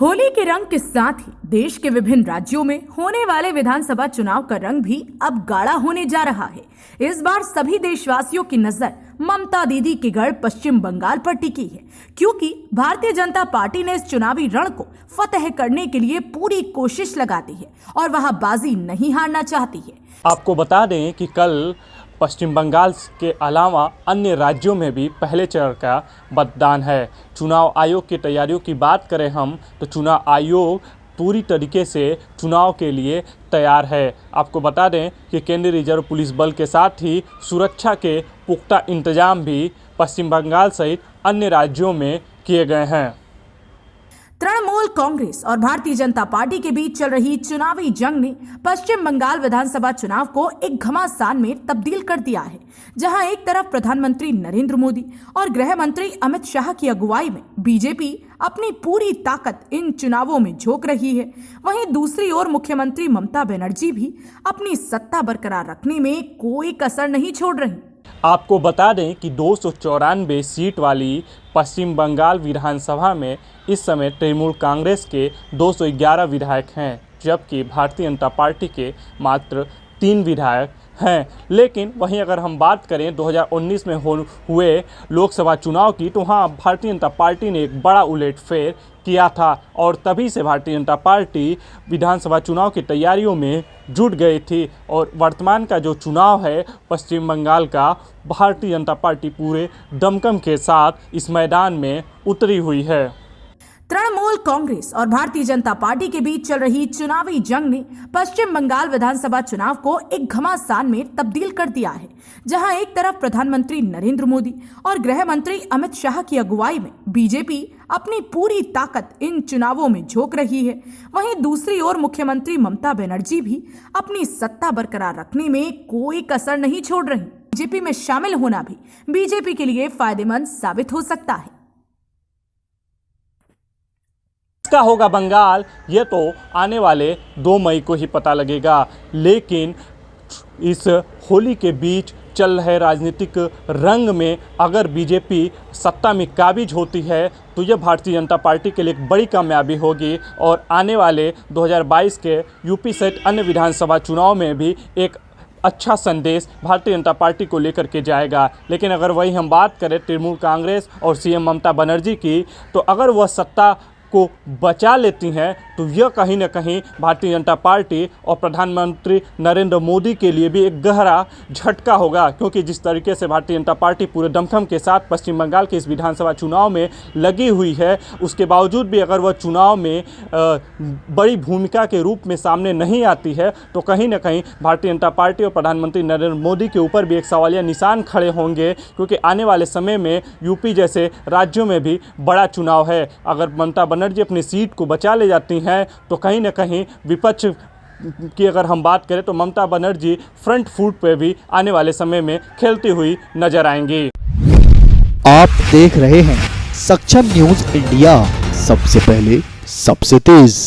होली के रंग के साथ ही देश के विभिन्न राज्यों में होने वाले विधानसभा चुनाव का रंग भी अब गाढ़ा होने जा रहा है। इस बार सभी देशवासियों की नजर ममता दीदी के गढ़ पश्चिम बंगाल पर टिकी है, क्योंकि भारतीय जनता पार्टी ने इस चुनावी रण को फतेह करने के लिए पूरी कोशिश लगाती है और वहां बाजी नहीं हारना चाहती है। आपको बता दें कि कल पश्चिम बंगाल के अलावा अन्य राज्यों में भी पहले चरण का मतदान है। चुनाव आयोग की तैयारियों की बात करें हम तो चुनाव आयोग पूरी तरीके से चुनाव के लिए तैयार है। आपको बता दें कि केंद्रीय रिजर्व पुलिस बल के साथ ही सुरक्षा के पुख्ता इंतजाम भी पश्चिम बंगाल सहित अन्य राज्यों में किए गए हैं। तृणमूल कांग्रेस और भारतीय जनता पार्टी के बीच चल रही चुनावी जंग ने पश्चिम बंगाल विधानसभा चुनाव को एक घमासान में तब्दील कर दिया है, जहां एक तरफ प्रधानमंत्री नरेंद्र मोदी और गृह मंत्री अमित शाह की अगुवाई में बीजेपी अपनी पूरी ताकत इन चुनावों में झोंक रही है, वहीं दूसरी ओर मुख्यमंत्री ममता बनर्जी भी अपनी सत्ता बरकरार रखने में कोई कसर नहीं छोड़ रही। आपको बता दें कि 294 सीट वाली पश्चिम बंगाल विधानसभा में इस समय तृणमूल कांग्रेस के 211 विधायक हैं, जबकि भारतीय जनता पार्टी के मात्र 3 विधायक हैं। लेकिन वहीं अगर हम बात करें 2019 में हुए लोकसभा चुनाव की, तो वहाँ भारतीय जनता पार्टी ने एक बड़ा उलटफेर किया था और तभी से भारतीय जनता पार्टी विधानसभा चुनाव की तैयारियों में जुट गई थी। और वर्तमान का जो चुनाव है पश्चिम बंगाल का, भारतीय जनता पार्टी पूरे दमखम के साथ इस मैदान में उतरी हुई है। तृणमूल कांग्रेस और भारतीय जनता पार्टी के बीच चल रही चुनावी जंग ने पश्चिम बंगाल विधानसभा चुनाव को एक घमासान में तब्दील कर दिया है, जहां एक तरफ प्रधानमंत्री नरेंद्र मोदी और गृह मंत्री अमित शाह की अगुवाई में बीजेपी अपनी पूरी ताकत इन चुनावों में झोंक रही है, वहीं दूसरी ओर मुख्यमंत्री ममता बनर्जी भी अपनी सत्ता बरकरार रखने में कोई कसर नहीं छोड़ रही। बीजेपी में शामिल होना भी बीजेपी के लिए फायदेमंद साबित हो सकता है। का होगा बंगाल, ये तो आने वाले 2 मई को ही पता लगेगा। लेकिन इस होली के बीच चल रहे राजनीतिक रंग में अगर बीजेपी सत्ता में काबिज होती है तो यह भारतीय जनता पार्टी के लिए एक बड़ी कामयाबी होगी और आने वाले 2022 के यूपी सहित अन्य विधानसभा चुनाव में भी एक अच्छा संदेश भारतीय जनता पार्टी को लेकर के जाएगा। लेकिन अगर वही हम बात करें तृणमूल कांग्रेस और सीएम ममता बनर्जी की, तो अगर वह सत्ता को बचा लेती हैं तो यह कहीं ना कहीं भारतीय जनता पार्टी और प्रधानमंत्री नरेंद्र मोदी के लिए भी एक गहरा झटका होगा, क्योंकि जिस तरीके से भारतीय जनता पार्टी पूरे दमखम के साथ पश्चिम बंगाल के इस विधानसभा चुनाव में लगी हुई है, उसके बावजूद भी अगर वह चुनाव में बड़ी भूमिका के रूप में सामने नहीं आती है तो कहीं ना कहीं भारतीय जनता पार्टी और प्रधानमंत्री नरेंद्र मोदी के ऊपर भी एक सवालिया निशान खड़े होंगे, क्योंकि आने वाले समय में यूपी जैसे राज्यों में भी बड़ा चुनाव है। अगर ममता बनर्जी अपनी सीट को बचा ले जाती हैं तो कहीं ना कहीं विपक्ष की अगर हम बात करें तो ममता बनर्जी फ्रंट फुट पे भी आने वाले समय में खेलती हुई नजर आएंगी। आप देख रहे हैं सक्षम न्यूज इंडिया, सबसे पहले सबसे तेज।